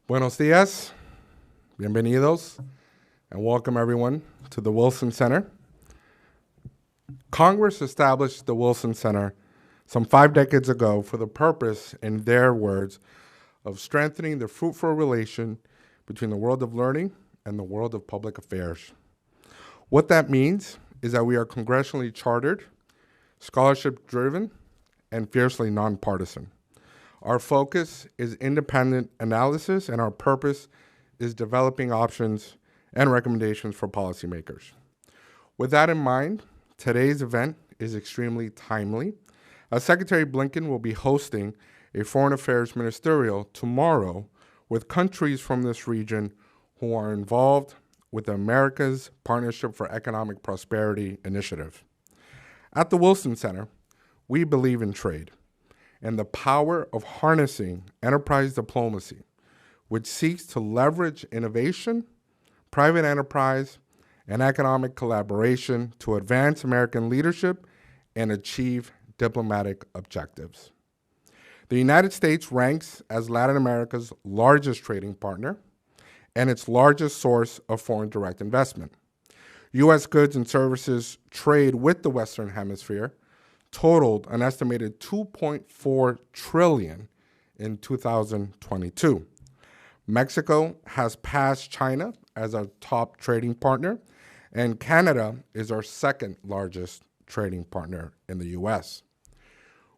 Buenos dias, bienvenidos, and welcome everyone to the Wilson Center. Congress established the Wilson Center some 5 decades ago for the purpose, in their words, of strengthening the fruitful relation between the world of learning and the world of public affairs. What that means is that we are congressionally chartered, scholarship-driven, and fiercely nonpartisan. Our focus is independent analysis, and our purpose is developing options and recommendations for policymakers. With that in mind, today's event is extremely timely, as Secretary Blinken will be hosting a foreign affairs ministerial tomorrow with countries from this region who are involved with the America's Partnership for Economic Prosperity initiative. At the Wilson Center, we believe in trade and the power of harnessing enterprise diplomacy, which seeks to leverage innovation, private enterprise, and economic collaboration to advance American leadership and achieve diplomatic objectives. The United States ranks as Latin America's largest trading partner and its largest source of foreign direct investment. U.S. goods and services trade with the Western Hemisphere totaled an estimated $2.4 trillion in 2022. Mexico has passed China as our top trading partner, and Canada is our second largest trading partner in the U.S.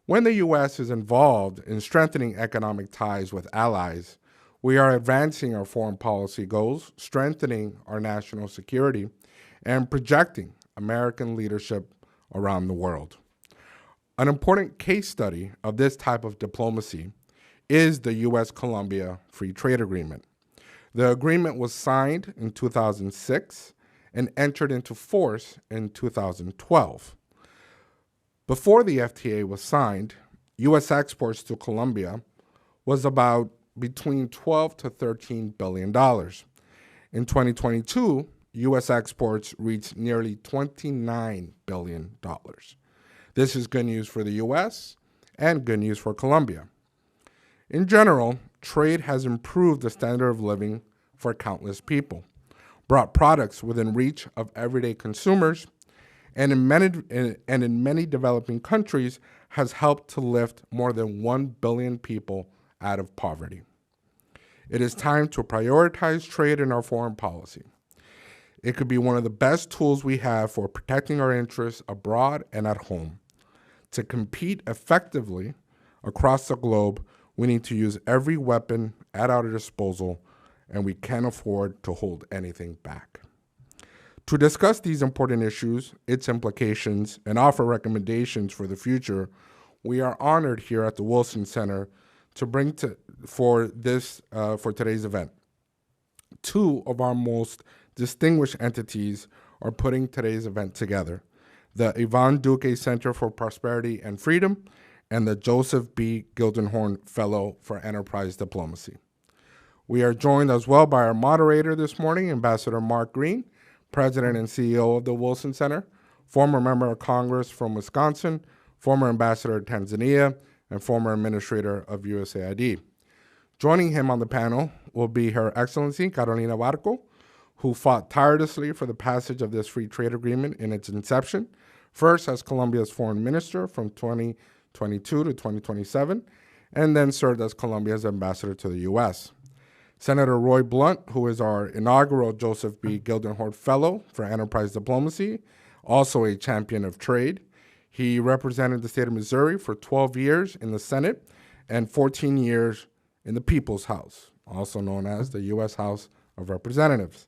When the U.S. is involved in strengthening economic ties with allies, we are advancing our foreign policy goals, strengthening our national security, and projecting American leadership around the world. An important case study of this type of diplomacy is the U.S.-Colombia Free Trade Agreement. The agreement was signed in 2006 and entered into force in 2012. Before the FTA was signed, U.S. exports to Colombia was about between $12 to $13 billion. In 2022, U.S. exports reached nearly $29 billion. This is good news for the U.S. and good news for Colombia. In general, trade has improved the standard of living for countless people, brought products within reach of everyday consumers, and in many developing countries has helped to lift more than 1 billion people out of poverty. It is time to prioritize trade in our foreign policy. It could be one of the best tools we have for protecting our interests abroad and at home. To compete effectively across the globe, we need to use every weapon at our disposal, and we can't afford to hold anything back. To discuss these important issues, its implications, and offer recommendations for the future, we are honored here at the Wilson Center to bring for today's event. Two of our most distinguished entities are putting today's event together: the Iván Duque Center for Prosperity and Freedom and the Joseph B. Gildenhorn Fellow for Enterprise Diplomacy. We are joined as well by our moderator this morning, Ambassador Mark Green, President and CEO of the Wilson Center, former member of Congress from Wisconsin, former ambassador to Tanzania, and former administrator of USAID. Joining him on the panel will be Her Excellency Carolina Barco, who fought tirelessly for the passage of this free trade agreement in its inception, first as Colombia's foreign minister from 2022 to 2027, and then served as Colombia's ambassador to the U.S. Senator Roy Blunt, who is our inaugural Joseph B. Gildenhorn Fellow for Enterprise Diplomacy, also a champion of trade. He represented the state of Missouri for 12 years in the Senate and 14 years in the People's House, also known as the U.S. House of Representatives.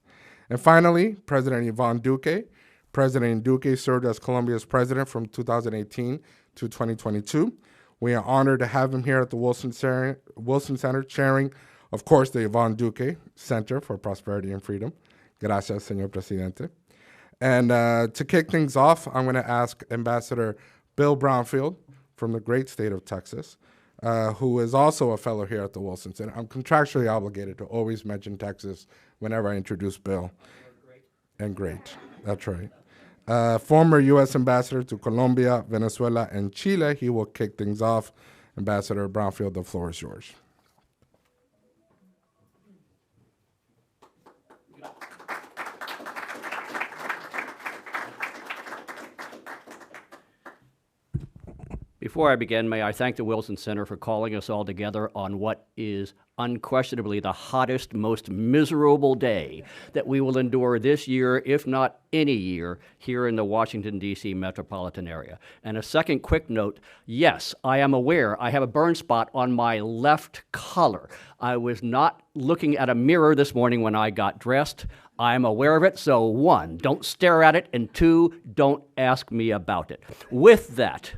And finally, President Iván Duque. President Duque served as Colombia's president from 2018 to 2022. We are honored to have him here at the Wilson Center chairing, of course, the Iván Duque Center for Prosperity and Freedom. Gracias, señor presidente. And to kick things off, I'm going to ask Ambassador Bill Brownfield from the great state of Texas, who is also a fellow here at the Wilson Center. I'm contractually obligated to always mention Texas whenever I introduce Bill. And great, that's right. Former U.S. Ambassador to Colombia, Venezuela, and Chile, he will kick things off. Ambassador Brownfield, the floor is yours. Before I begin, may I thank the Wilson Center for calling us all together on what is unquestionably the hottest, most miserable day that we will endure this year, if not any year, here in the Washington, D.C. metropolitan area. And a second quick note, yes, I am aware I have a burn spot on my left collar. I was not looking at a mirror this morning when I got dressed. I'm aware of it, so 1, don't stare at it, and 2, don't ask me about it. With that,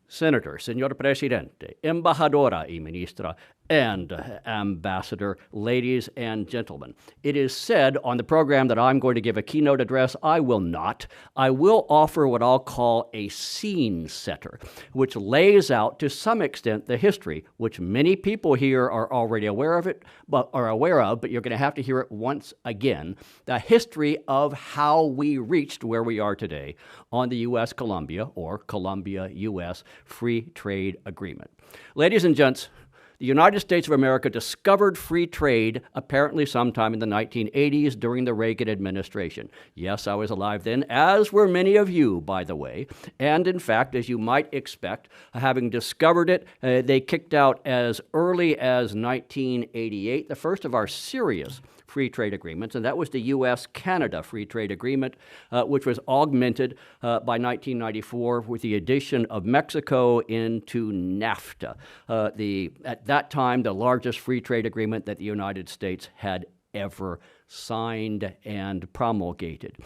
Senator, Señor Presidente, Embajadora y Ministra, and Ambassador, ladies and gentlemen, it is said on the program that I'm going to give a keynote address. I will not. I will offer what I'll call a scene setter, which lays out to some extent the history, which many people here are already aware of, but you're going to have to hear it once again, the history of how we reached where we are today on the U.S.-Colombia, or Colombia-U.S. Free Trade Agreement. Ladies and gents, the United States of America discovered free trade apparently sometime in the 1980s during the Reagan administration. Yes, I was alive then, as were many of you, by the way. And in fact, as you might expect, having discovered it, they kicked out as early as 1988, the first of our serious free trade agreements, and that was the U.S.-Canada Free Trade Agreement, which was augmented by 1994 with the addition of Mexico into NAFTA, at that time the largest free trade agreement that the United States had ever signed and promulgated.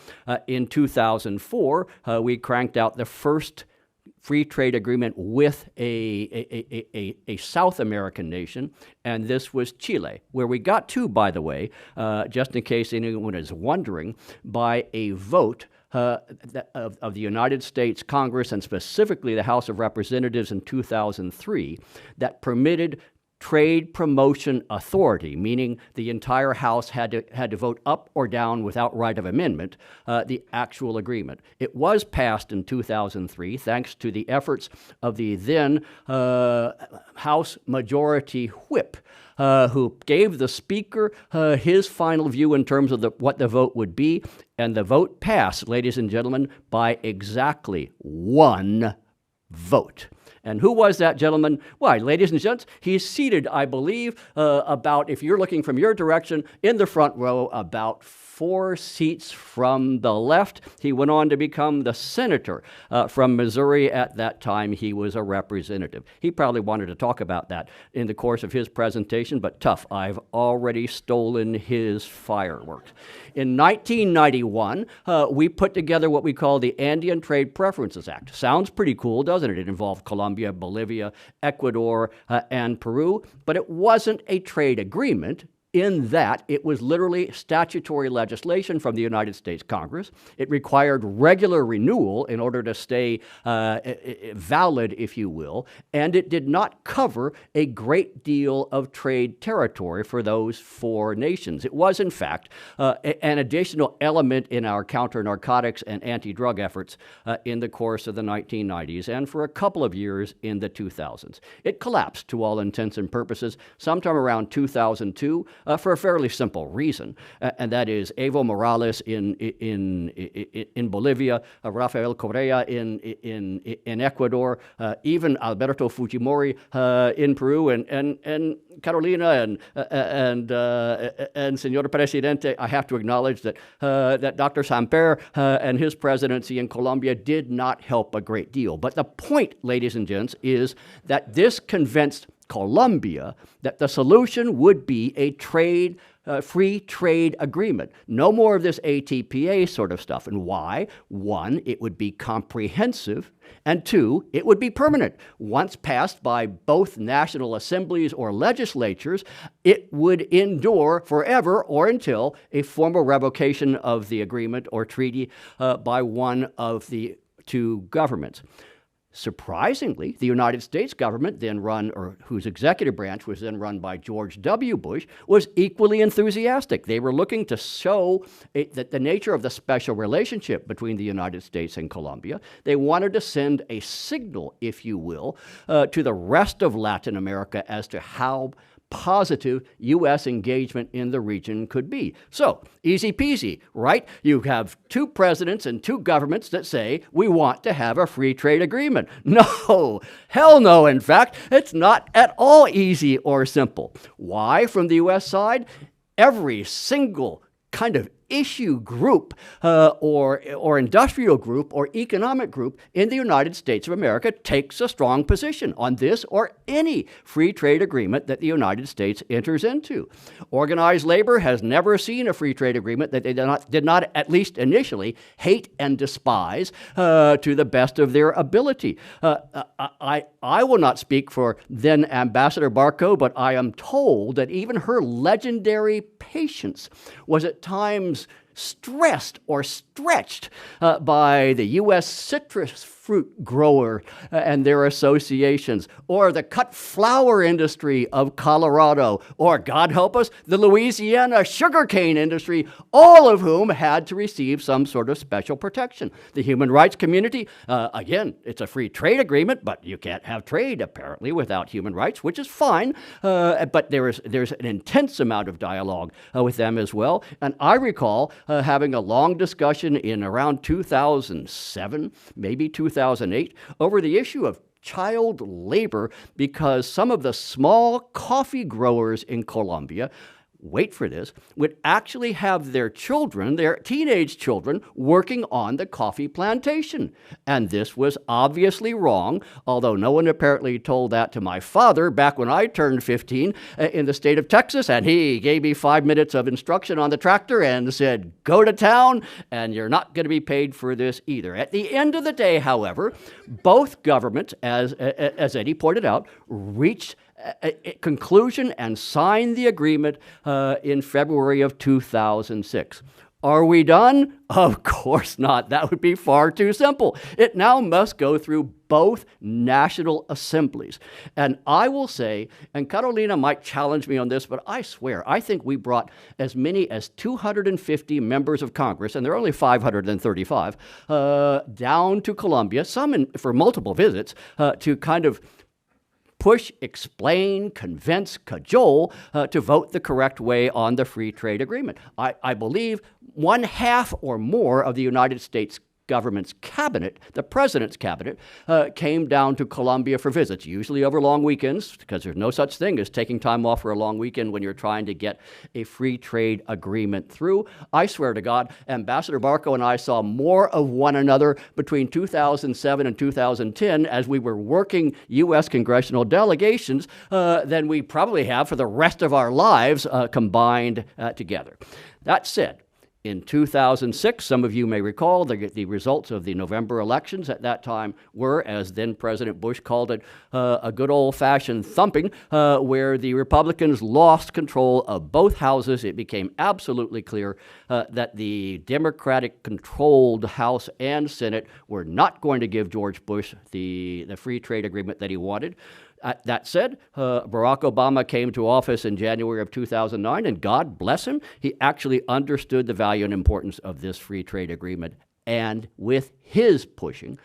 In 2004, we cranked out the first free trade agreement with a South American nation, and this was Chile, where we got to, by the way, just in case anyone is wondering, by a vote of the United States Congress, and specifically the House of Representatives in 2003, that permitted trade promotion authority, meaning the entire House had to vote up or down without right of amendment, the actual agreement. It was passed in 2003 thanks to the efforts of the then House Majority Whip, who gave the Speaker his final view in terms of what the vote would be, and the vote passed, ladies and gentlemen, by exactly 1 vote. And who was that gentleman? Why, ladies and gents, he's seated, I believe, about, if you're looking from your direction, in the front row, about 4 seats from the left. He went on to become the senator from Missouri. At that time, he was a representative. He probably wanted to talk about that in the course of his presentation, but tough, I've already stolen his fireworks. In 1991, we put together what we call the Andean Trade Preferences Act. Sounds pretty cool, doesn't it? It involved Colombia, Bolivia, Ecuador, and Peru, but it wasn't a trade agreement. In that, it was literally statutory legislation from the United States Congress. It required regular renewal in order to stay valid, if you will, and it did not cover a great deal of trade territory for those 4 nations. It was, in fact, an additional element in our counter-narcotics and anti-drug efforts in the course of the 1990s and for a couple of years in the 2000s. It collapsed, to all intents and purposes, sometime around 2002, for a fairly simple reason, and that is Evo Morales in Bolivia, Rafael Correa in Ecuador, even Alberto Fujimori in Peru, and Carolina and Señor Presidente. I have to acknowledge that Dr. Samper and his presidency in Colombia did not help a great deal. But the point, ladies and gents, is that this convinced Colombia that the solution would be a free trade agreement. No more of this ATPA sort of stuff. And why? 1, it would be comprehensive, and 2, it would be permanent. Once passed by both national assemblies or legislatures, it would endure forever or until a formal revocation of the agreement or treaty by one of the 2 governments. Surprisingly, the United States government, whose executive branch was then run by George W. Bush, was equally enthusiastic. They were looking to show that the nature of the special relationship between the United States and Colombia. They wanted to send a signal, if you will, to the rest of Latin America as to how positive U.S. engagement in the region could be. So, easy peasy, right? You have two presidents and two governments that say, we want to have a free trade agreement. No, hell no, in fact. It's not at all easy or simple. Why, from the U.S. side? Every single kind of issue group or industrial group or economic group in the United States of America takes a strong position on this or any free trade agreement that the United States enters into. Organized labor has never seen a free trade agreement that they did not at least initially, hate and despise to the best of their ability. I will not speak for then Ambassador Barco, but I am told that even her legendary patience was at times stressed or stretched by the U.S. citrus fruit grower and their associations, or the cut flower industry of Colorado, or, God help us, the Louisiana sugarcane industry, all of whom had to receive some sort of special protection. The human rights community, again, it's a free trade agreement, but you can't have trade, apparently, without human rights, which is fine, but there's an intense amount of dialogue with them as well. And I recall having a long discussion in around 2007, maybe 2008, over the issue of child labor, because some of the small coffee growers in Colombia, wait for this, would actually have their children, their teenage children, working on the coffee plantation. And this was obviously wrong, although no one apparently told that to my father back when I turned 15 in the state of Texas, and he gave me 5 minutes of instruction on the tractor and said, go to town, and you're not going to be paid for this either. At the end of the day, however, both governments, as Eddie pointed out, reached a conclusion and signed the agreement in February of 2006. Are we done? Of course not. That would be far too simple. It now must go through both national assemblies. And I will say, and Carolina might challenge me on this, but I swear, I think we brought as many as 250 members of Congress, and there are only 535, down to Colombia, some for multiple visits, to kind of push, explain, convince, cajole to vote the correct way on the free trade agreement. I believe 1/2 or more of the United States government's cabinet, the president's cabinet, came down to Colombia for visits, usually over long weekends, because there's no such thing as taking time off for a long weekend when you're trying to get a free trade agreement through. I swear to God, Ambassador Barco and I saw more of one another between 2007 and 2010 as we were working U.S. congressional delegations than we probably have for the rest of our lives combined together. That said, in 2006, some of you may recall, the results of the November elections at that time were, as then President Bush called it, a good old-fashioned thumping, where the Republicans lost control of both houses. It became absolutely clear that the Democratic-controlled House and Senate were not going to give George Bush the free trade agreement that he wanted. That said, Barack Obama came to office in January of 2009, and God bless him, he actually understood the value and importance of this free trade agreement. And with his pushing,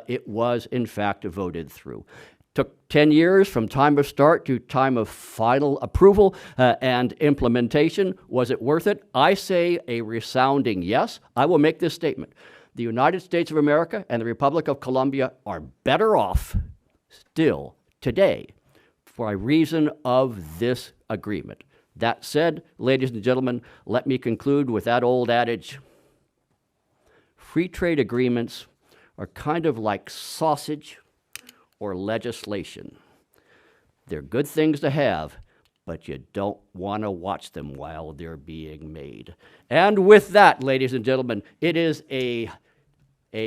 it was, in fact, voted through. Took 10 years from time of start to time of final approval and implementation. Was it worth it? I say a resounding yes. I will make this statement. The United States of America and the Republic of Colombia are better off still today for a reason of this agreement. That said, ladies and gentlemen, let me conclude with that old adage. Free trade agreements are kind of like sausage or legislation. They're good things to have, but you don't want to watch them while they're being made. And with that, ladies and gentlemen, it is a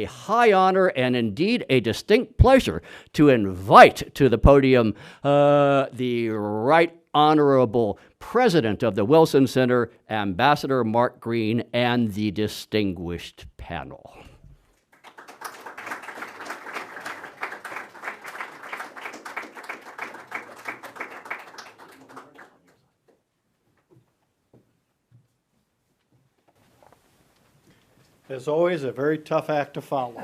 high honor and indeed a distinct pleasure to invite to the podium the Right Honorable President of the Wilson Center, Ambassador Mark Green, and the distinguished panel. As always, a very tough act to follow.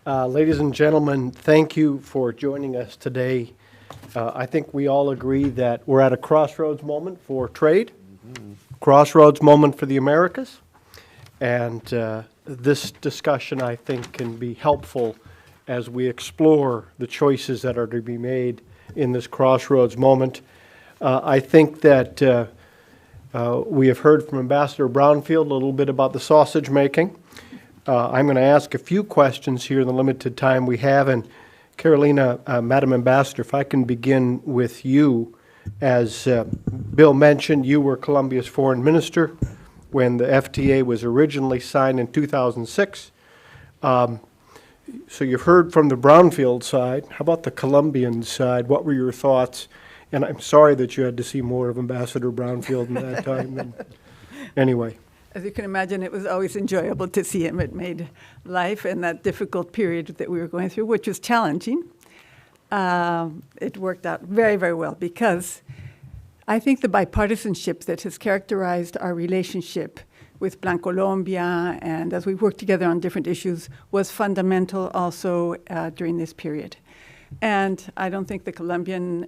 Ladies and gentlemen, thank you for joining us today. I think we all agree that we're at a crossroads moment for trade, crossroads moment for the Americas, and this discussion, I think, can be helpful as we explore the choices that are to be made in this crossroads moment. I think that we have heard from Ambassador Brownfield a little bit about the sausage making. I'm going to ask a few questions here in the limited time we have. And Carolina, Madam Ambassador, if I can begin with you. As Bill mentioned, you were Colombia's foreign minister when the FTA was originally signed in 2006. So you've heard from the Brownfield side. How about the Colombian side? What were your thoughts? And I'm sorry that you had to see more of Ambassador Brownfield in that time. And anyway. As you can imagine, it was always enjoyable to see him. It made life in that difficult period that we were going through, which was challenging. It worked out very, very well because I think the bipartisanship that has characterized our relationship with Plan Colombia and as we worked together on different issues was fundamental also during this period. And I don't think the Colombian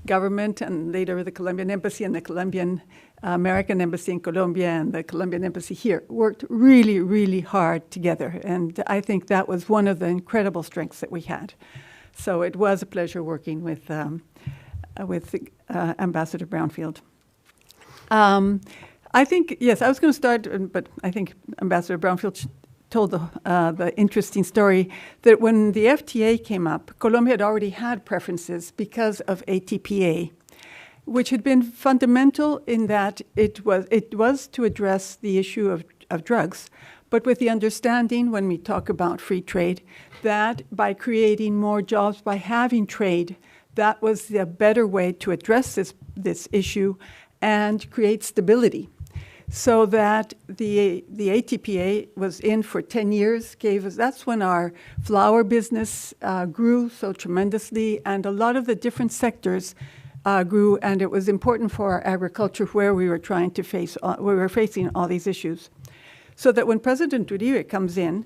government and later the Colombian embassy and the Colombian American embassy in Colombia and the Colombian embassy here worked really, really hard together. And I think that was one of the incredible strengths that we had. So it was a pleasure working with Ambassador Brownfield. I think, yes, I was going to start, but I think Ambassador Brownfield told the interesting story that when the FTA came up, Colombia had already had preferences because of ATPA, which had been fundamental in that it was to address the issue of drugs, but with the understanding when we talk about free trade, that by creating more jobs, by having trade, that was the better way to address this issue and create stability. So that the ATPA was in for 10 years, that's when our flour business grew so tremendously, and a lot of the different sectors grew, and it was important for our agriculture where we were facing all these issues. So that when President Uribe comes in,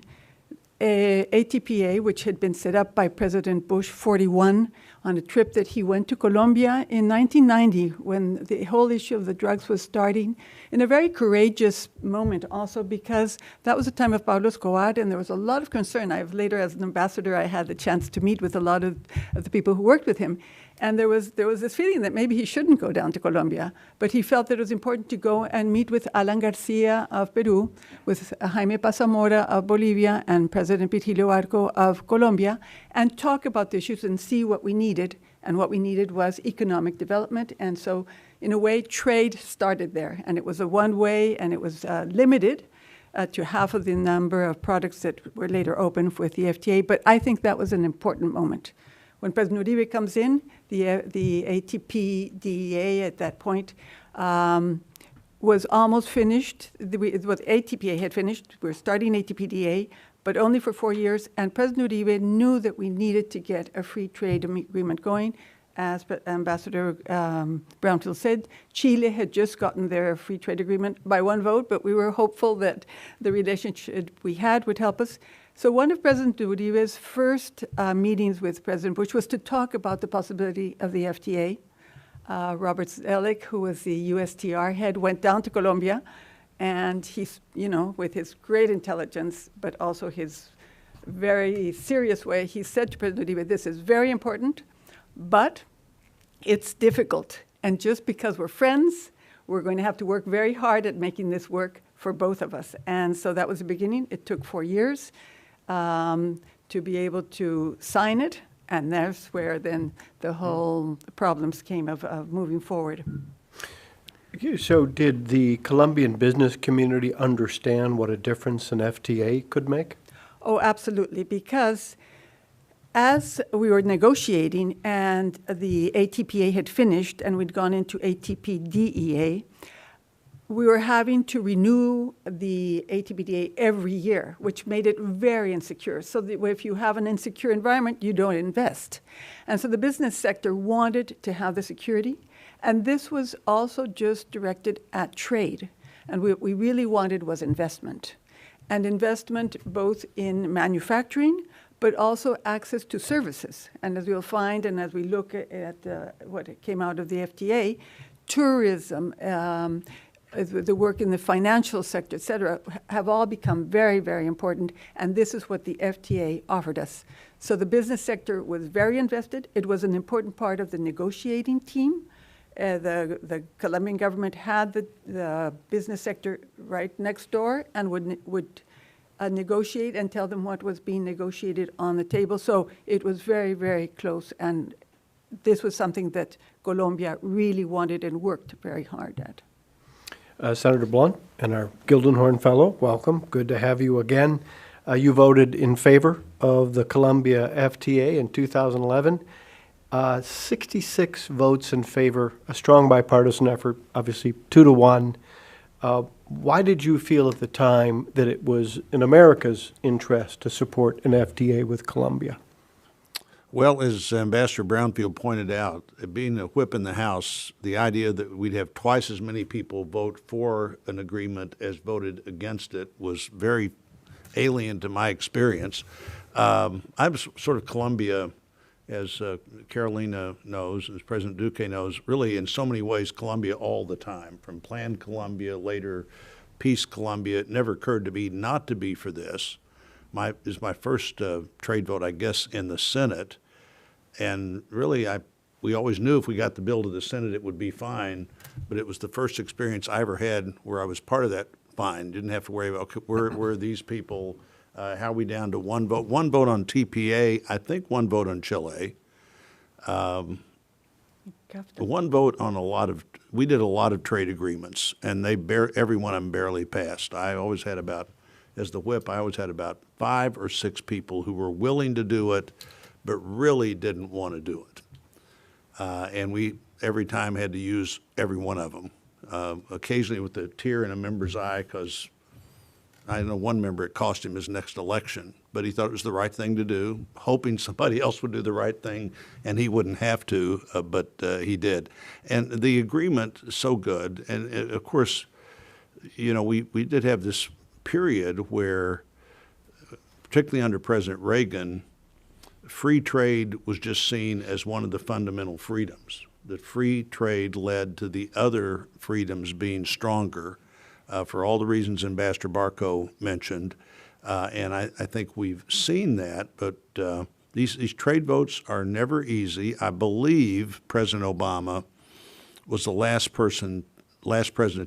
ATPA, which had been set up by President Bush 41 on a trip that he went to Colombia in 1990 when the whole issue of the drugs was starting, in a very courageous moment also because that was a time of Pablo Escobar and there was a lot of concern. Later as an ambassador, I had the chance to meet with a lot of the people who worked with him. And there was this feeling that maybe he shouldn't go down to Colombia, but he felt that it was important to go and meet with Alan Garcia of Peru, with Jaime Pasamora of Bolivia, and President Virgilio Arco of Colombia, and talk about the issues and see what we needed. And what we needed was economic development. And so, in a way, trade started there. And it was a one-way, and it was limited to half of the number of products that were later open with the FTA. But I think that was an important moment. When President Uribe comes in, the ATP DEA at that point was almost finished. What ATPA had finished. We were starting ATP DEA, but only for 4 years. And President Uribe knew that we needed to get a free trade agreement going. As Ambassador Brownfield said, Chile had just gotten their free trade agreement by one vote, but we were hopeful that the relationship we had would help us. So one of President Uribe's first meetings with President Bush was to talk about the possibility of the FTA. Robert Zoellick, who was the USTR head, went down to Colombia, and he's, with his great intelligence, but also his very serious way, he said to President Uribe, this is very important, but it's difficult. And just because we're friends, we're going to have to work very hard at making this work for both of us. And so that was the beginning. It took 4 years. To be able to sign it, and that's where then the whole problems came of moving forward. So did the Colombian business community understand what a difference an FTA could make? Oh, absolutely, because as we were negotiating and the ATPA had finished and we'd gone into ATP DEA, we were having to renew the ATPDA every year, which made it very insecure. So that if you have an insecure environment, you don't invest. And so the business sector wanted to have the security. And this was also just directed at trade. And what we really wanted was investment. and investment both in manufacturing, but also access to services. And as we'll find, and as we look at what came out of the FTA, tourism, the work in the financial sector, et cetera, have all become very, very important. And this is what the FTA offered us. So the business sector was very invested. It was an important part of the negotiating team. The Colombian government had the business sector right next door and would negotiate and tell them what was being negotiated on the table. So it was very, very close. And this was something that Colombia really wanted and worked very hard at. Senator Blunt and our Gildenhorn Fellow, welcome. Good to have you again. You voted in favor of the Colombia FTA in 2011. 66 votes in favor, a strong bipartisan effort, obviously 2-1. Why did you feel at the time that it was in America's interest to support an FTA with Colombia? Well, as Ambassador Brownfield pointed out, being a whip in the House, the idea that we'd have twice as many people vote for an agreement as voted against it was very alien to my experience. I was sort of Colombia, as Carolina knows, as President Duque knows, really in so many ways Colombia all the time, from Planned Colombia, later Peace Colombia. It never occurred to me not to be for this. Is my first trade vote, I guess, in the Senate. And really, we always knew if we got the bill to the Senate, it would be fine. But it was the first experience I ever had where I was part of that fine. Didn't have to worry about, okay, where are these people? How are we down to one vote? One vote on TPA, I think one vote on Chile. One vote on we did a lot of trade agreements, and every one of them barely passed. I always had as the whip, I always had about 5 or 6 people who were willing to do it, but really didn't want to do it. And we, every time, had to use every one of them, occasionally with a tear in a member's eye, because I know one member, it cost him his next election, but he thought it was the right thing to do, hoping somebody else would do the right thing and he wouldn't have to, but he did. And the agreement is so good. And of course, you know, we did have this period where, particularly under President Reagan, free trade was just seen as one of the fundamental freedoms. That free trade led to the other freedoms being stronger for all the reasons Ambassador Barco mentioned. And I think we've seen that, but these trade votes are never easy. I believe President Obama was the last president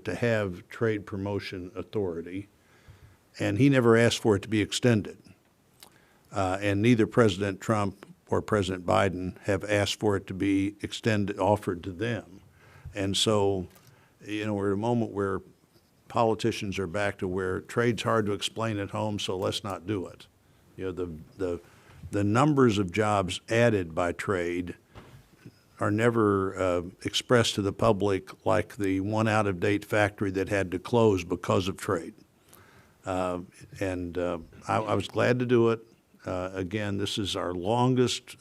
to have trade promotion authority, and he never asked for it to be extended. And neither President Trump or President Biden have asked for it to be offered to them. And so, you know, we're at a moment where politicians are back to where trade's hard to explain at home, so let's not do it. You know, the numbers of jobs added by trade are never expressed to the public like the one out-of-date factory that had to close because of trade. I was glad to do it. Again, this is our longest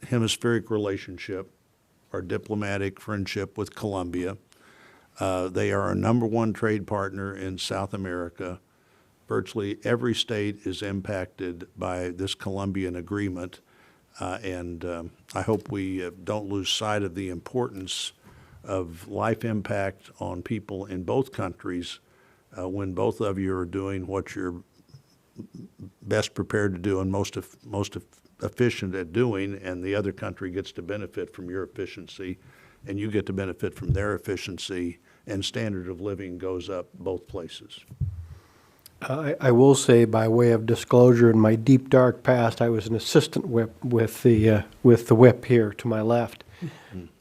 hemispheric relationship, our diplomatic friendship with Colombia. They are our #1 trade partner in South America. Virtually every state is impacted by this Colombian agreement, and I hope we don't lose sight of the importance of life impact on people in both countries when both of you are doing what you're best prepared to do and most efficient at doing, and the other country gets to benefit from your efficiency, and you get to benefit from their efficiency, and standard of living goes up both places. I will say, by way of disclosure, in my deep dark past, I was an assistant whip with the whip here to my left.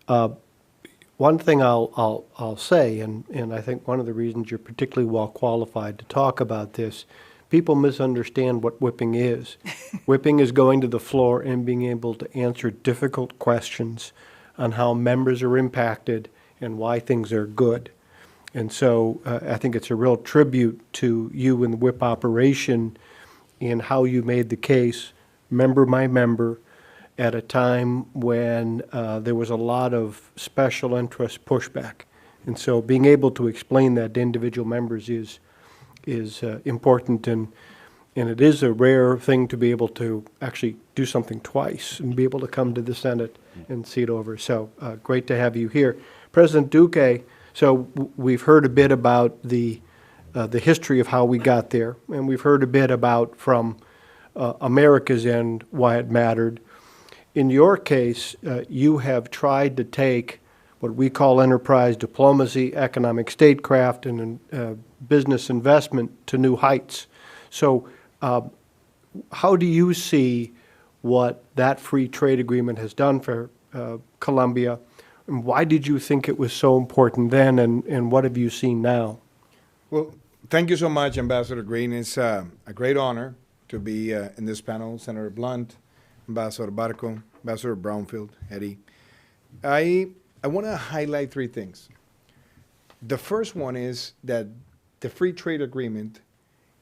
One thing I'll say, and I think one of the reasons you're particularly well qualified to talk about this, people misunderstand what whipping is. Whipping is going to the floor and being able to answer difficult questions on how members are impacted and why things are good. And so I think it's a real tribute to you in the whip operation in how you made the case, member by member, at a time when there was a lot of special interest pushback. And so being able to explain that to individual members is is important, and it is a rare thing to be able to actually do something twice and be able to come to the Senate and see it over. So great to have you here. President Duque, so we've heard a bit about the history of how we got there, and we've heard a bit about from America's end why it mattered. In your case, you have tried to take what we call enterprise diplomacy, economic statecraft, and business investment to new heights. So how do you see what that free trade agreement has done for Colombia, and why did you think it was so important then, and what have you seen now? Well, thank you so much, Ambassador Green. It's a great honor to be in this panel. Senator Blunt, Ambassador Barco, Ambassador Brownfield, Eddie. I want to highlight three things. The first one is that the free trade agreement,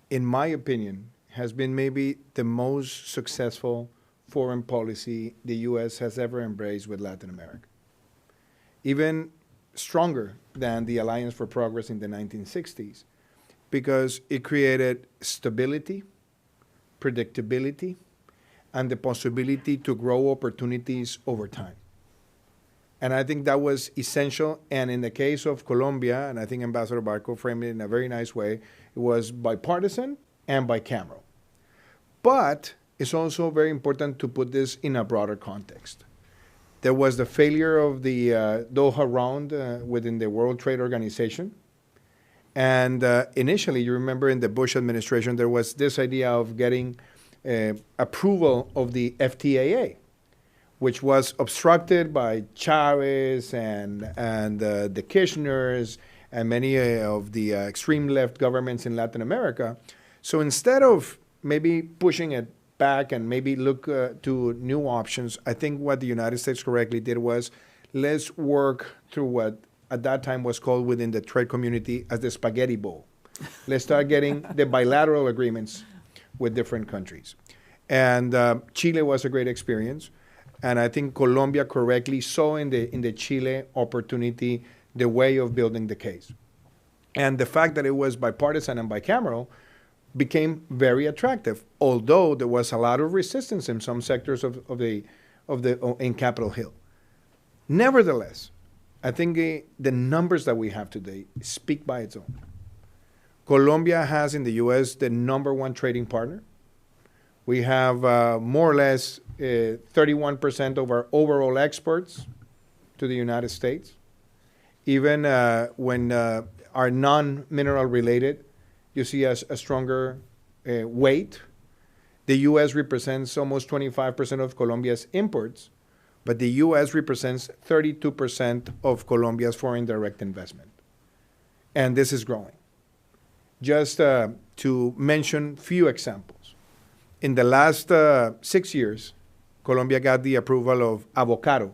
in my opinion, has been maybe the most successful foreign policy the U.S. has ever embraced with Latin America. Even stronger than the Alliance for Progress in the 1960s, because it created stability, predictability, and the possibility to grow opportunities over time. And I think that was essential. And in the case of Colombia, and I think Ambassador Barco framed it in a very nice way, it was bipartisan and bicameral. But it's also very important to put this in a broader context. There was the failure of the Doha round within the World Trade Organization. And initially, you remember in the Bush administration, there was this idea of getting approval of the FTA, which was obstructed by Chavez and the Kirchners and many of the extreme left governments in Latin America. So instead of maybe pushing it back and maybe look to new options, I think what the United States correctly did was, let's work through what at that time was called within the trade community as the spaghetti bowl. Let's start getting the bilateral agreements with different countries. And Chile was a great experience. And I think Colombia correctly saw in the Chile opportunity the way of building the case. And the fact that it was bipartisan and bicameral became very attractive, although there was a lot of resistance in some sectors in Capitol Hill. Nevertheless, I think the numbers that we have today speak by its own. Colombia has in the U.S. the #1 trading partner. We have more or less 31% of our overall exports to the United States. Even when are non-mineral related, you see a stronger weight. The U.S. represents almost 25% of Colombia's imports, but the U.S. represents 32% of Colombia's foreign direct investment. And this is growing. Just to mention few examples. In the last 6 years, Colombia got the approval of avocado,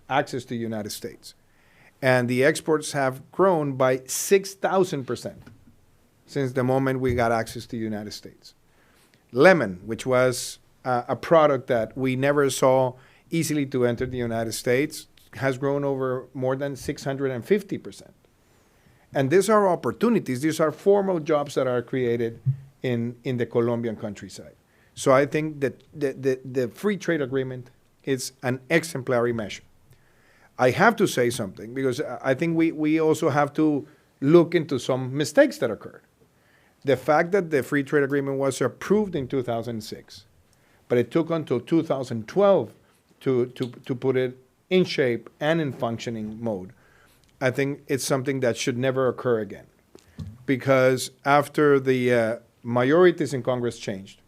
access to the United States. And the exports have grown by 6,000% since the moment we got access to the United States. Lemon, which was a product that we never saw easily to enter the United States, has grown over more than 650%. And these are opportunities. These are formal jobs that are created in the Colombian countryside. So I think that the free trade agreement is an exemplary measure. I have to say something because I think we also have to look into some mistakes that occurred. The fact that the free trade agreement was approved in 2006, but it took until 2012 to put it in shape and in functioning mode, I think it's something that should never occur again. Because after the majorities in Congress changed,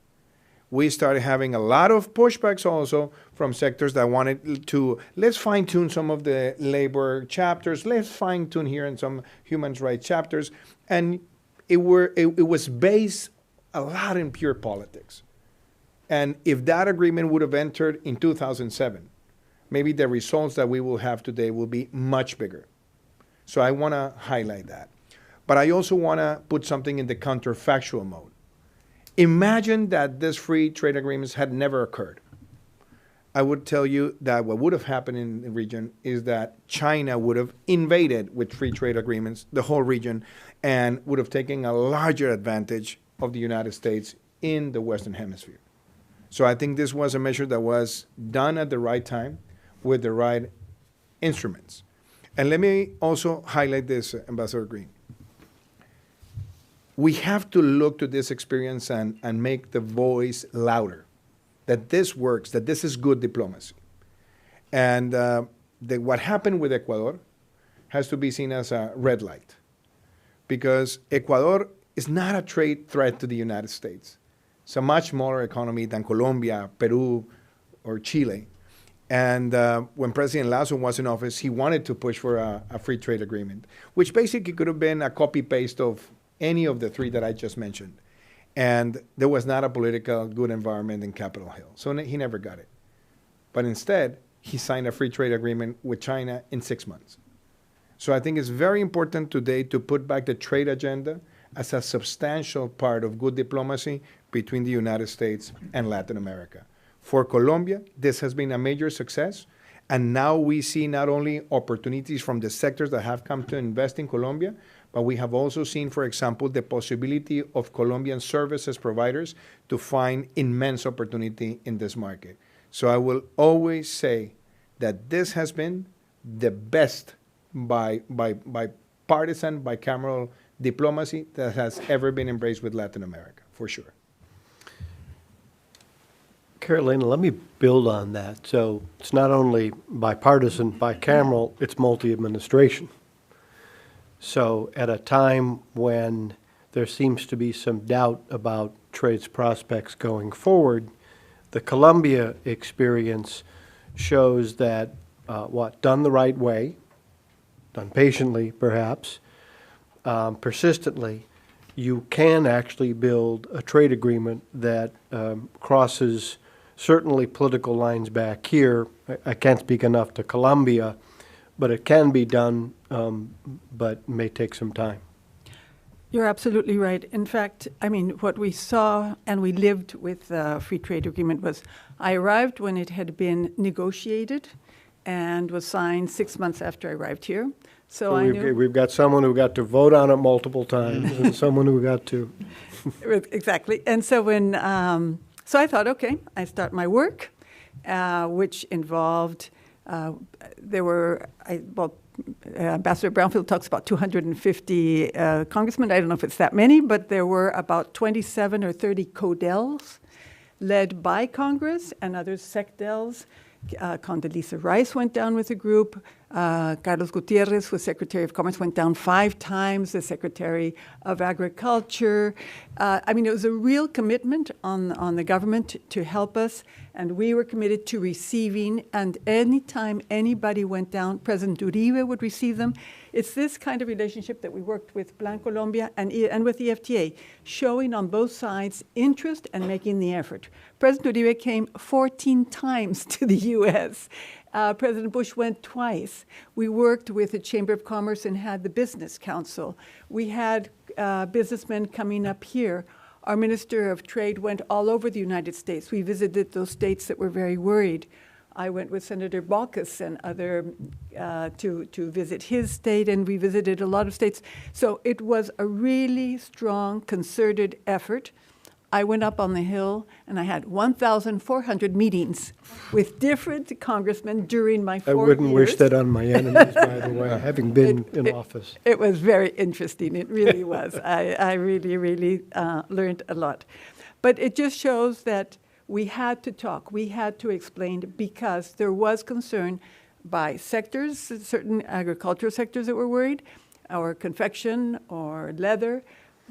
we started having a lot of pushbacks also from sectors that wanted to, let's fine-tune some of the labor chapters, let's fine-tune here in some human rights chapters. And it was based a lot in pure politics. And if that agreement would have entered in 2007, maybe the results that we will have today will be much bigger. So I want to highlight that. But I also want to put something in the counterfactual mode. Imagine that this free trade agreements had never occurred. I would tell you that what would have happened in the region is that China would have invaded with free trade agreements the whole region and would have taken a larger advantage of the United States in the Western Hemisphere. So I think this was a measure that was done at the right time with the right instruments. And let me also highlight this, Ambassador Green. We have to look to this experience and make the voice louder, that this works, that this is good diplomacy. And what happened with Ecuador has to be seen as a red light, because Ecuador is not a trade threat to the United States. It's a much smaller economy than Colombia, Peru, or Chile. And when President Lasso was in office, he wanted to push for a free trade agreement, which basically could have been a copy-paste of any of the three that I just mentioned. And there was not a political good environment in Capitol Hill. So he never got it. But instead, he signed a free trade agreement with China in 6 months. So I think it's very important today to put back the trade agenda as a substantial part of good diplomacy between the United States and Latin America. For Colombia, this has been a major success. And now we see not only opportunities from the sectors that have come to invest in Colombia, but we have also seen, for example, the possibility of Colombian services providers to find immense opportunity in this market. So I will always say that this has been the best bipartisan, bicameral diplomacy that has ever been embraced with Latin America, for sure. Carolina, let me build on that. So it's not only bipartisan, bicameral, it's multi-administration. So at a time when there seems to be some doubt about trade's prospects going forward, the Colombia experience shows that, done the right way, done patiently perhaps, persistently, you can actually build a trade agreement that crosses certainly political lines back here. I can't speak enough to Colombia, but it can be done, but may take some time. You're absolutely right. In fact, I mean, what we saw and we lived with the free trade agreement was I arrived when it had been negotiated and was signed 6 months after I arrived here. So I knew we've got someone who got to vote on it multiple times and someone who got to. Exactly. And so when, so I thought, okay, I start my work, which involved, Ambassador Brownfield talks about 250 congressmen. I don't know if it's that many, but there were about 27 or 30 CODELs led by Congress and other SECDELs. Condoleezza Rice went down with a group. Carlos Gutierrez, who was Secretary of Commerce, went down 5 times, the Secretary of Agriculture. I mean, it was a real commitment on the government to help us, and we were committed to receiving, and anytime anybody went down, President Uribe would receive them. It's this kind of relationship that we worked with Plan Colombia and with the FTA, showing on both sides interest and making the effort. President Uribe came 14 times to the U.S., President Bush went twice. We worked with the Chamber of Commerce and had the Business Council. We had businessmen coming up here. Our Minister of Trade went all over the United States. We visited those states that were very worried. I went with Senator Baucus and other to visit his state, and we visited a lot of states. So it was a really strong, concerted effort. I went up on the Hill, and I had 1,400 meetings with different congressmen during my 4 years. I wouldn't wish that on my enemies, by the way, having been in office. It was very interesting. It really was. I really, really learned a lot. But it just shows that we had to talk. We had to explain, because there was concern by sectors, certain agricultural sectors that were worried, or confection or leather,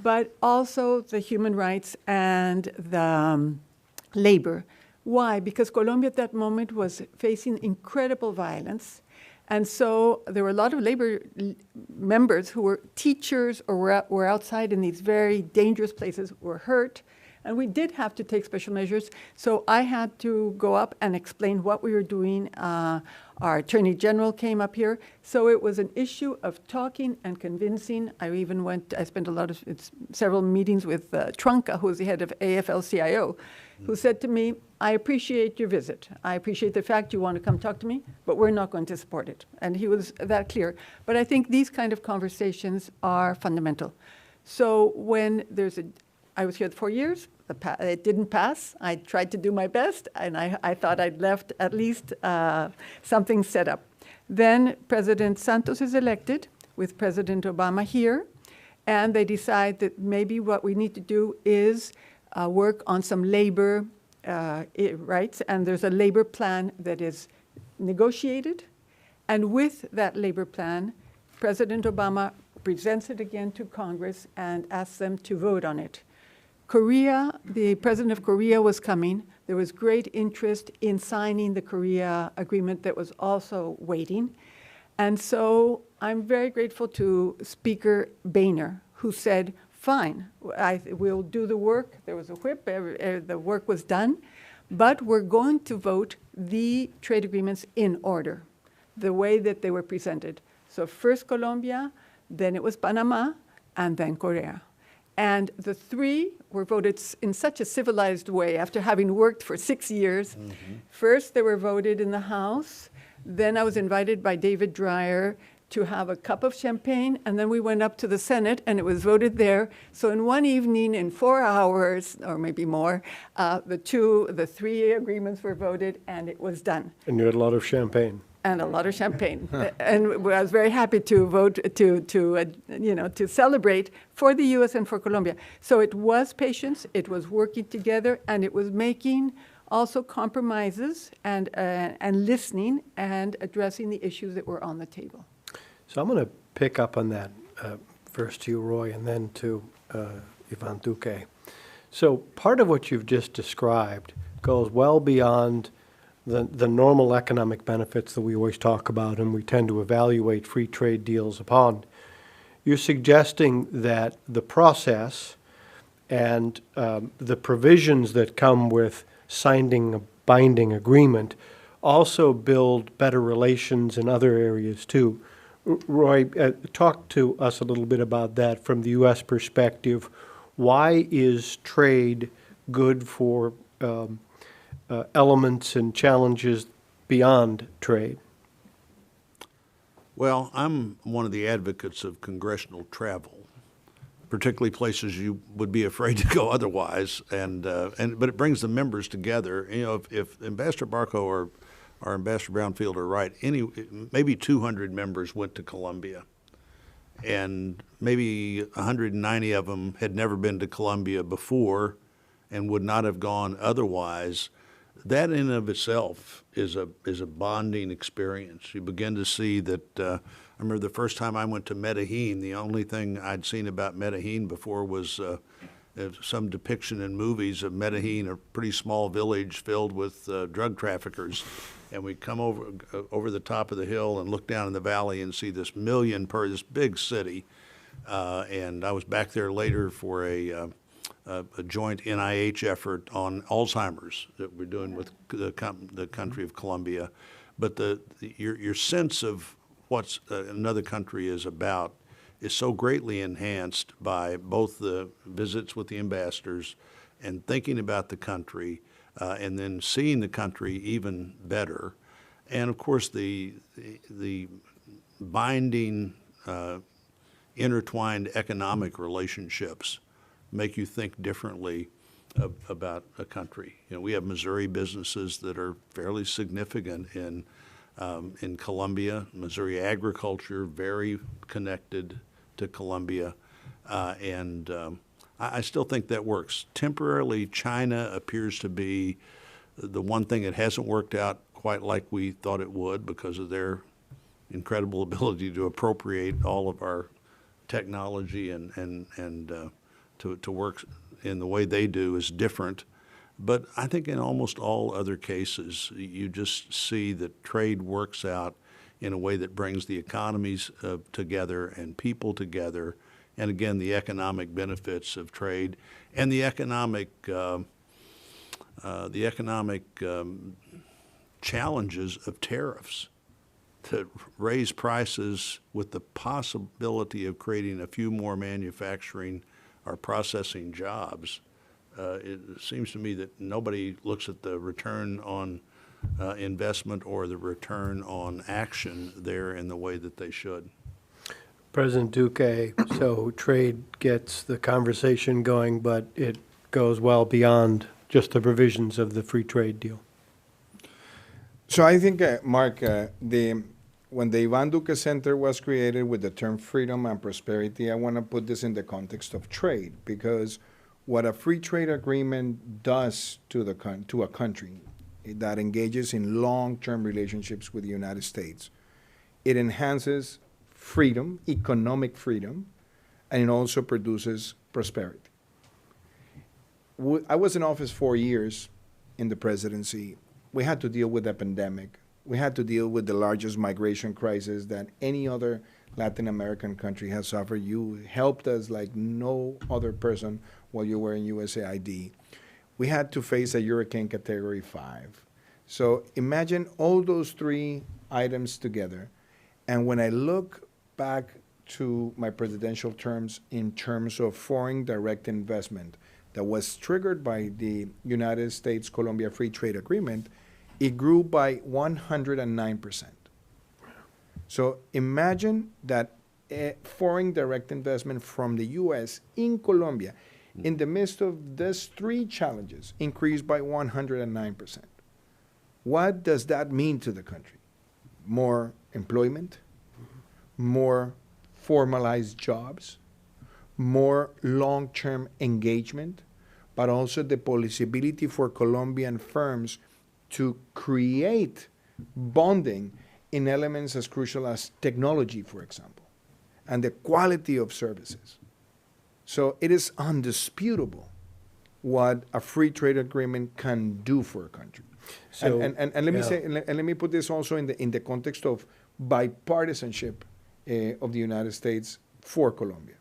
but also the human rights and the labor. Why? Because Colombia at that moment was facing incredible violence. And so there were a lot of labor members who were teachers or were outside in these very dangerous places, were hurt, And we did have to take special measures. So I had to go up and explain what we were doing. Our Attorney General came up here. So it was an issue of talking and convincing. I spent several meetings with Trunka, who's the head of AFL-CIO, who said to me, I appreciate your visit. I appreciate the fact you want to come talk to me, but we're not going to support it. And he was that clear. But I think these kind of conversations are fundamental. So when I was here 4 years, it didn't pass. I tried to do my best, and I thought I'd left at least something set up. Then President Santos is elected with President Obama here, and they decide that maybe what we need to do is work on some labor rights, and there's a labor plan that is negotiated. And with that labor plan, President Obama presents it again to Congress and asks them to vote on it. Korea, the president of Korea was coming. There was great interest in signing the Korea agreement that was also waiting. And so I'm very grateful to Speaker Boehner, who said, fine, we'll do the work. There was a whip, the work was done, but we're going to vote the trade agreements in order, the way that they were presented. So first Colombia, then it was Panama, and then Korea. And the three were voted in such a civilized way after having worked for 6 years. Mm-hmm. First, they were voted in the House. Then I was invited by David Dreyer to have a cup of champagne, and then we went up to the Senate, and it was voted there. So in one evening, in 4 hours, or maybe more, the three agreements were voted, and it was done. And you had a lot of champagne. And a lot of champagne. And I was very happy to vote, to celebrate for the U.S. and for Colombia. So it was patience, it was working together, and it was making also compromises and listening and addressing the issues that were on the table. So I'm going to pick up on that first to you, Roy, and then to Iván Duque. So part of what you've just described goes well beyond the normal economic benefits that we always talk about and we tend to evaluate free trade deals upon. You're suggesting that the process and the provisions that come with signing a binding agreement also build better relations in other areas too. Roy, talk to us a little bit about that from the U.S. perspective. Why is trade good for elements and challenges beyond trade? Well, I'm one of the advocates of congressional travel, particularly places you would be afraid to go otherwise. But it brings the members together. You know, if Ambassador Barco or Ambassador Brownfield are right, maybe 200 members went to Colombia, and maybe 190 of them had never been to Colombia before and would not have gone otherwise. That in and of itself is a bonding experience. You begin to see that. I remember the first time I went to Medellin, the only thing I'd seen about Medellin before was some depiction in movies of Medellin, a pretty small village filled with drug traffickers. And we come over the top of the hill and look down in the valley and see this this big city. And I was back there later for a joint NIH effort on Alzheimer's that we're doing with the country of Colombia. But your sense of what another country is about is so greatly enhanced by both the visits with the ambassadors and thinking about the country and then seeing the country even better. And of course the binding intertwined economic relationships make you think differently about a country. You know, we have Missouri businesses that are fairly significant in Colombia. Missouri agriculture, very connected to Colombia, and I still think that works. Temporarily, China appears to be the one thing that hasn't worked out quite like we thought it would because of their incredible ability to appropriate all of our technology and to work in the way they do is different. But I think in almost all other cases, you just see that trade works out in a way that brings the economies together and people together and again, the economic benefits of trade and the economic challenges of tariffs to raise prices with the possibility of creating a few more manufacturing or processing jobs. It seems to me that nobody looks at the return on investment or the return on action there in the way that they should. President Duque, so trade gets the conversation going, but it goes well beyond just the provisions of the free trade deal. So I think, Mark, when the Ivan Duque Center was created with the term freedom and prosperity, I want to put this in the context of trade, because what a free trade agreement does to a country that engages in long-term relationships with the United States, it enhances freedom, economic freedom, and it also produces prosperity. I was in office 4 years in the presidency. We had to deal with the pandemic. We had to deal with the largest migration crisis that any other Latin American country has suffered. You helped us like no other person while you were in USAID. We had to face a hurricane category 5. So imagine all those three items together. And when I look back to my presidential terms in terms of foreign direct investment that was triggered by the United States-Colombia Free Trade Agreement, it grew by 109%. So imagine that foreign direct investment from the U.S. in Colombia, in the midst of these three challenges, increased by 109%. What does that mean to the country? More employment, more formalized jobs, more long-term engagement, but also the possibility for Colombian firms to create bonding in elements as crucial as technology, for example, and the quality of services. So it is undisputable what a free trade agreement can do for a country. So, and let me say, and let me put this also in the context of bipartisanship of the United States for Colombia.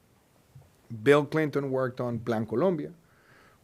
Bill Clinton worked on Plan Colombia.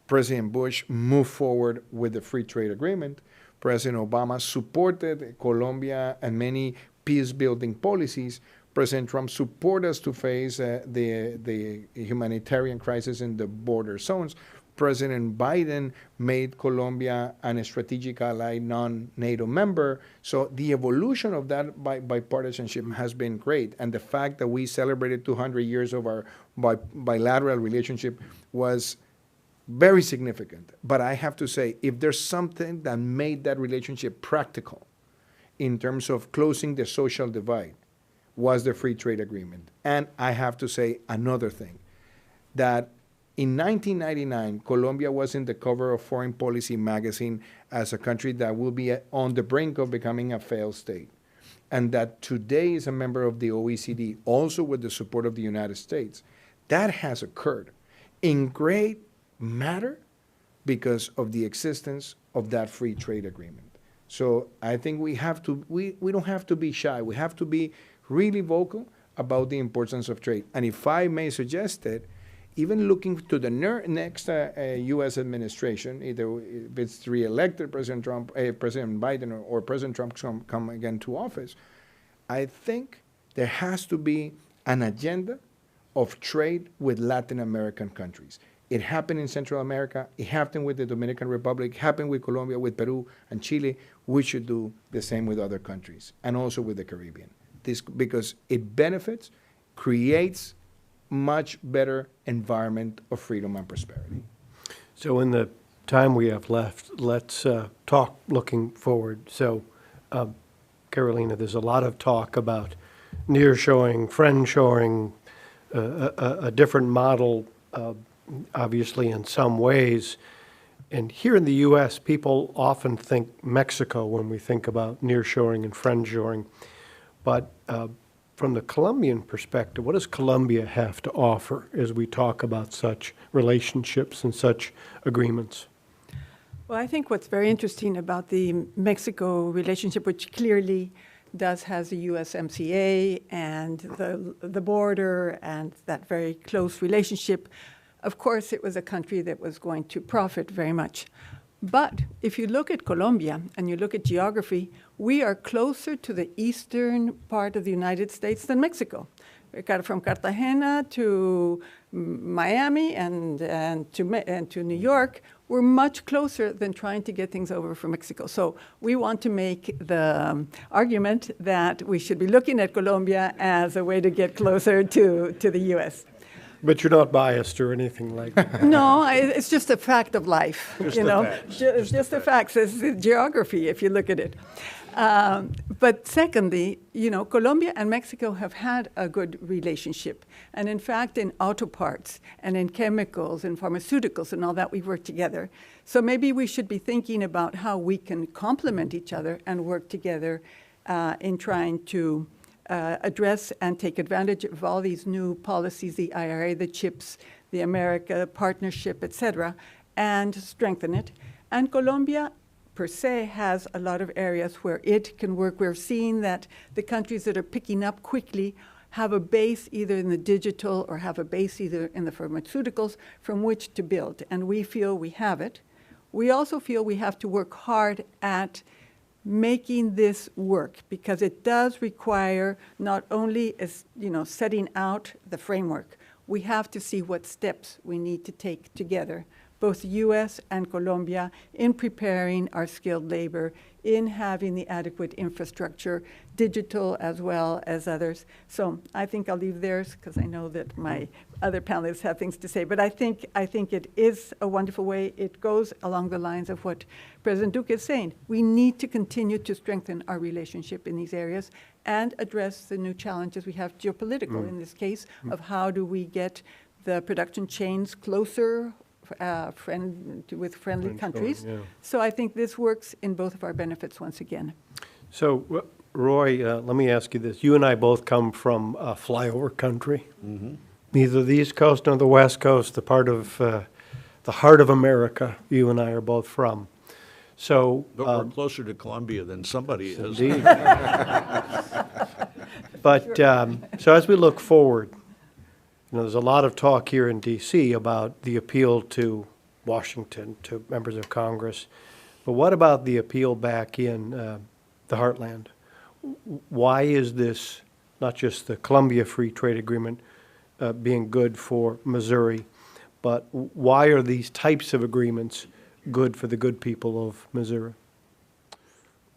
President Bush moved forward with the free trade agreement. President Obama supported Colombia and many peace-building policies. President Trump supported us to face the humanitarian crisis in the border zones. President Biden made Colombia a strategic ally, non-NATO member. So the evolution of that bipartisanship has been great. And the fact that we celebrated 200 years of our bilateral relationship was very significant. But I have to say, if there's something that made that relationship practical in terms of closing the social divide, was the free trade agreement. And I have to say another thing, that in 1999, Colombia was in the cover of Foreign Policy magazine as a country that will be on the brink of becoming a failed state. And that today is a member of the OECD, also with the support of the United States. That has occurred in great matter because of the existence of that free trade agreement. So I think we don't have to be shy. We have to be really vocal about the importance of trade. And if I may suggest it, even looking to the next U.S. administration, either if it's re-elected President Trump, President Biden, or President Trump come again to office, I think there has to be an agenda of trade with Latin American countries. It happened in Central America. It happened with the Dominican Republic, happened with Colombia, with Peru and Chile. We should do the same with other countries and also with the Caribbean. This, because it benefits, creates much better environment of freedom and prosperity. So in the time we have left, let's talk looking forward. So, Carolina, there's a lot of talk about nearshoring, friendshoring, a different model, obviously in some ways. And here in the U.S., people often think Mexico when we think about nearshoring and friendshoring. But from the Colombian perspective, what does Colombia have to offer as we talk about such relationships and such agreements? Well, I think what's very interesting about the Mexico relationship, which clearly has the USMCA and the border and that very close relationship. Of course, it was a country that was going to profit very much. But if you look at Colombia and you look at geography, we are closer to the eastern part of the United States than Mexico. From Cartagena to Miami and to New York, we're much closer than trying to get things over from Mexico. So we want to make the argument that we should be looking at Colombia as a way to get closer to the U.S. But you're not biased or anything like that. No, it's just a fact of life. Just you the know, facts. just the facts. It's the geography, if you look at it. But secondly, you know, Colombia and Mexico have had a good relationship. And in fact, in auto parts and in chemicals and pharmaceuticals and all that, we work together. So maybe we should be thinking about how we can complement each other and work together in trying to address and take advantage of all these new policies, the IRA, the CHIPS, the America Partnership, et cetera, and strengthen it. And Colombia, per se, has a lot of areas where it can work. We're seeing that the countries that are picking up quickly have a base either in the digital or have a base either in the pharmaceuticals from which to build. And we feel we have it. We also feel we have to work hard at making this work, because it does require not only setting out the framework. We have to see what steps we need to take together, both the U.S. and Colombia, in preparing our skilled labor, in having the adequate infrastructure, digital as well as others. So I think I'll leave theirs because I know that my other panelists have things to say. But I think it is a wonderful way. It goes along the lines of what President Duque is saying. We need to continue to strengthen our relationship in these areas and address the new challenges we have, geopolitical in this case, of how do we get the production chains closer, with friendly countries. Yeah. So I think this works in both of our benefits once again. So, Roy, let me ask you this. You and I both come from a flyover country. Mm-hmm. Neither the East Coast nor the West Coast, the part of the heart of America you and I are both from. So, But we're closer to Colombia than somebody is. indeed. But so as we look forward, you know, there's a lot of talk here in D.C. about the appeal to Washington, to members of Congress. But what about the appeal back in the heartland? Why is this, not just the Colombia Free Trade Agreement being good for Missouri, but why are these types of agreements good for the good people of Missouri?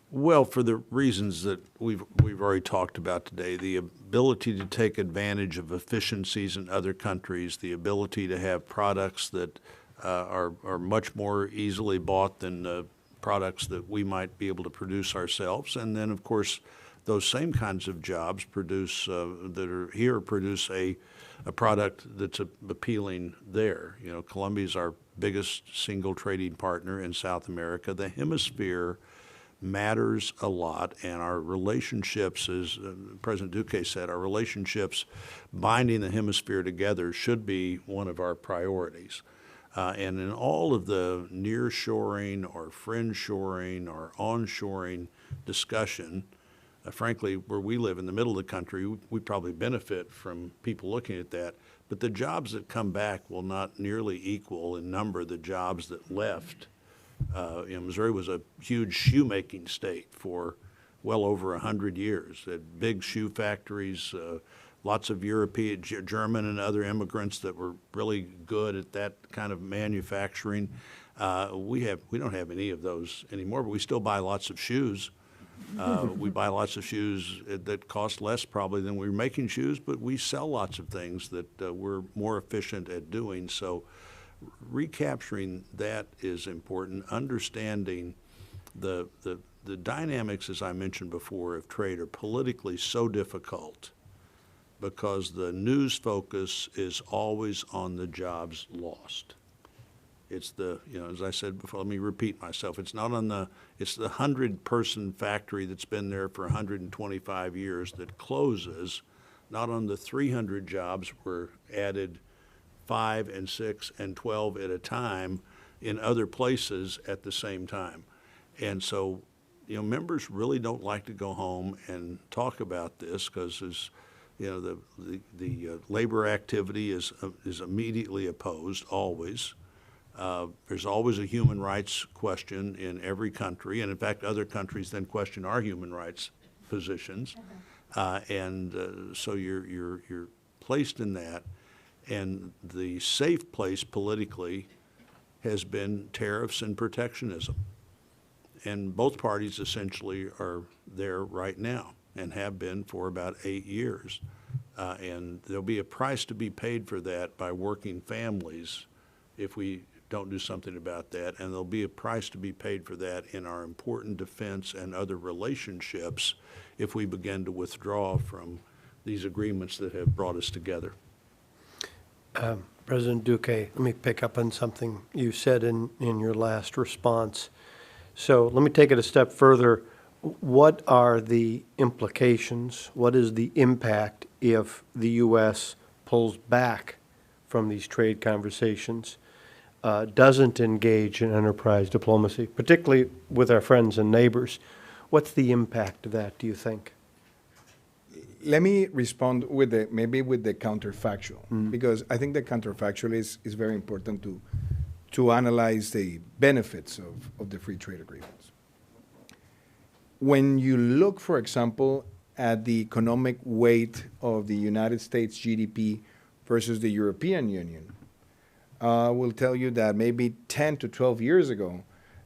Well, for the reasons that we've already talked about today, the ability to take advantage of efficiencies in other countries, the ability to have products that are much more easily bought than products that we might be able to produce ourselves, and then, of course, those same kinds of jobs produce that are here produce a product that's appealing there. You know, Colombia is our biggest single trading partner in South America. The hemisphere matters a lot, and our relationships, as President Duque said, our relationships binding the hemisphere together should be one of our priorities. And in all of the nearshoring or friendshoring or onshoring discussion, frankly, where we live in the middle of the country, we probably benefit from people looking at that. But the jobs that come back will not nearly equal in number the jobs that left. Missouri was a huge shoemaking state for well over 100 years. It had big shoe factories, lots of European, German, and other immigrants that were really good at that kind of manufacturing. We don't have any of those anymore, but we still buy lots of shoes. We buy lots of shoes that cost less probably than we're making shoes, but we sell lots of things that we're more efficient at doing. So recapturing that is important. Understanding the dynamics, as I mentioned before, of trade are politically so difficult because the news focus is always on the jobs lost. It's as I said before, let me repeat myself. It's not on it's the 100-person factory that's been there for 125 years that closes, not on the 300 jobs were added 5 and 6 and 12 at a time in other places at the same time. And so members really don't like to go home and talk about this because the labor activity is immediately opposed always. There's always a human rights question in every country, and in fact, other countries then question our human rights positions, so you're placed in that, and the safe place politically has been tariffs and protectionism, and both parties essentially are there right now and have been for about 8 years, and there'll be a price to be paid for that by working families if we don't do something about that, and there'll be a price to be paid for that in our important defense and other relationships if we begin to withdraw from these agreements that have brought us together. President Duque, let me pick up on something you said in your last response. So let me take it a step further. What are the implications? What is the impact if the U.S. pulls back from these trade conversations, doesn't engage in enterprise diplomacy, particularly with our friends and neighbors? What's the impact of that, do you think? Let me respond with the counterfactual, because I think the counterfactual is very important to analyze the benefits of the free trade agreements. When you look, for example, at the economic weight of the United States GDP versus the European Union, I will tell you that maybe 10 to 12 years ago,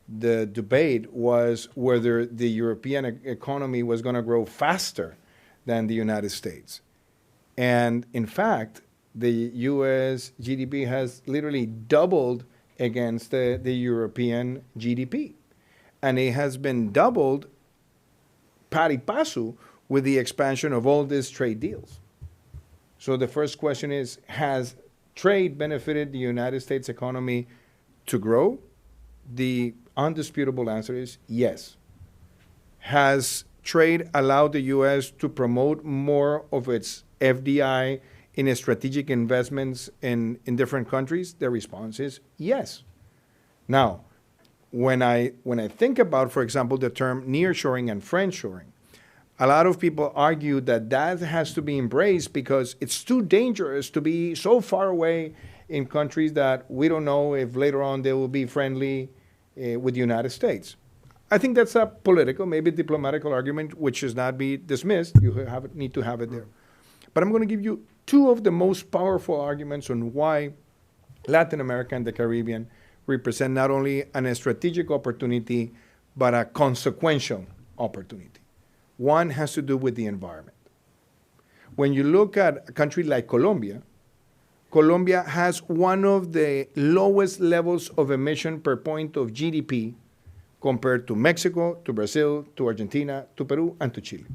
the debate was whether the European economy was going to grow faster than the United States. And in fact, the US GDP has literally doubled against the European GDP. And it has been doubled pari passu with the expansion of all these trade deals. So the first question is, has trade benefited the United States economy to grow? The undisputable answer is yes. Has trade allowed the U.S. to promote more of its FDI in its strategic investments in different countries? The response is yes. Now, when I think about, for example, the term nearshoring and friendshoring, a lot of people argue that that has to be embraced because it's too dangerous to be so far away in countries that we don't know if later on they will be friendly with the United States. I think that's a political, maybe diplomatical argument, which should not be dismissed. You need to have it there. But I'm going to give you two of the most powerful arguments on why Latin America and the Caribbean represent not only a strategic opportunity, but a consequential opportunity. One has to do with the environment. When you look at a country like Colombia, Colombia has one of the lowest levels of emission per point of GDP compared to Mexico, to Brazil, to Argentina, to Peru, and to Chile.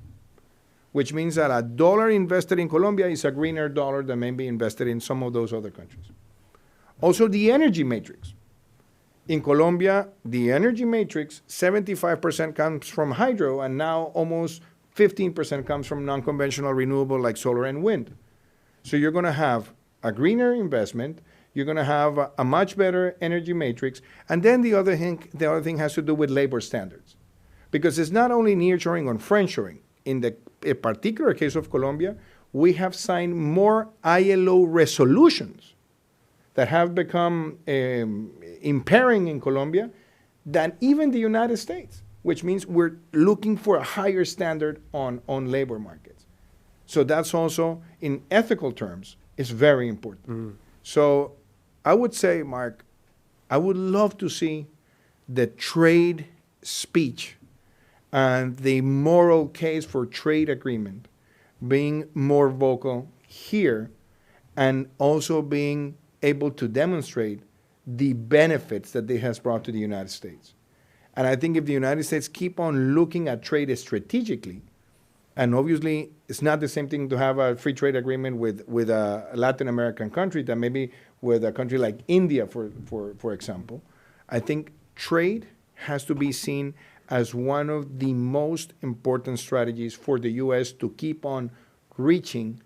Which means that a dollar invested in Colombia is a greener dollar than maybe invested in some of those other countries. Also, the energy matrix. In Colombia, the energy matrix, 75% comes from hydro, and now almost 15% comes from non-conventional renewable like solar and wind. So you're going to have a greener investment, you're going to have a much better energy matrix, and then the other thing has to do with labor standards. Because it's not only nearshoring or friendshoring. In the particular case of Colombia, we have signed more ILO resolutions that have become impairing in Colombia than even the United States, which means we're looking for a higher standard on labor markets. So that's also, in ethical terms, is very important. So I would say, Mark, I would love to see the trade speech and the moral case for trade agreement being more vocal here, and also being able to demonstrate the benefits that it has brought to the United States. And I think if the United States keep on looking at trade strategically, and obviously it's not the same thing to have a free trade agreement with a Latin American country than maybe with a country like India, for example. I think trade has to be seen as one of the most important strategies for the U.S. to keep on reaching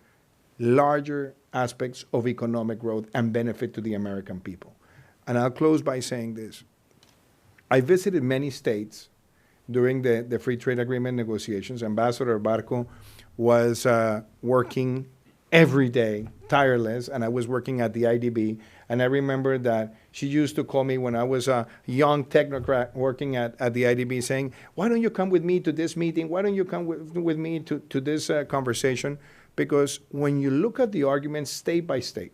larger aspects of economic growth and benefit to the American people. And I'll close by saying this. I visited many states during the free trade agreement negotiations. Ambassador Barco was working every day, tireless, and I was working at the IDB. And I remember that she used to call me when I was a young technocrat working at the IDB saying, why don't you come with me to this meeting? Why don't you come with me to this conversation? Because when you look at the arguments state by state,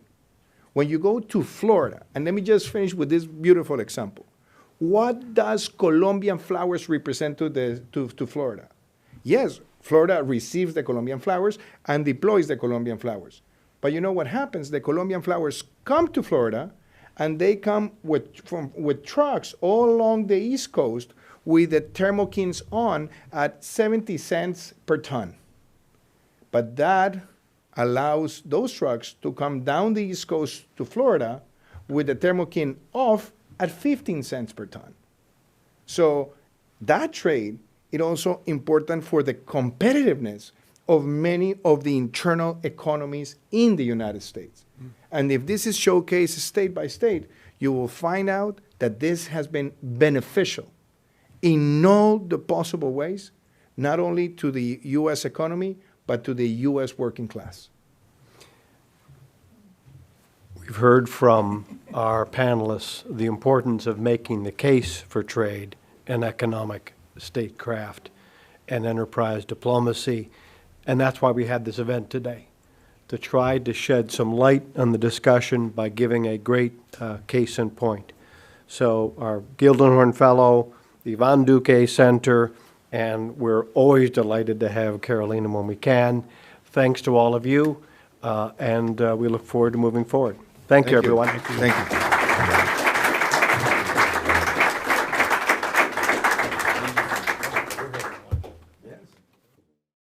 when you go to Florida, and let me just finish with this beautiful example. What does Colombian flowers represent to Florida? Yes, Florida receives the Colombian flowers and deploys the Colombian flowers. But you know what happens? The Colombian flowers come to Florida, and they come with trucks all along the East Coast with the thermokins on at 70 cents per ton. But that allows those trucks to come down the East Coast to Florida with the thermokin off at 15 cents per ton. So that trade is also important for the competitiveness of many of the internal economies in the United States. And if this is showcased state by state, you will find out that this has been beneficial in all the possible ways, not only to the U.S. economy, but to the U.S. working class. We've heard from our panelists the importance of making the case for trade and economic statecraft and enterprise diplomacy, and that's why we had this event today, to try to shed some light on the discussion by giving a great case in point. So our Gildenhorn Fellow, the Van Duque Center, and we're always delighted to have Carolina when we can. Thanks to all of you, and we look forward to moving forward. Thank you, everyone. Thank you.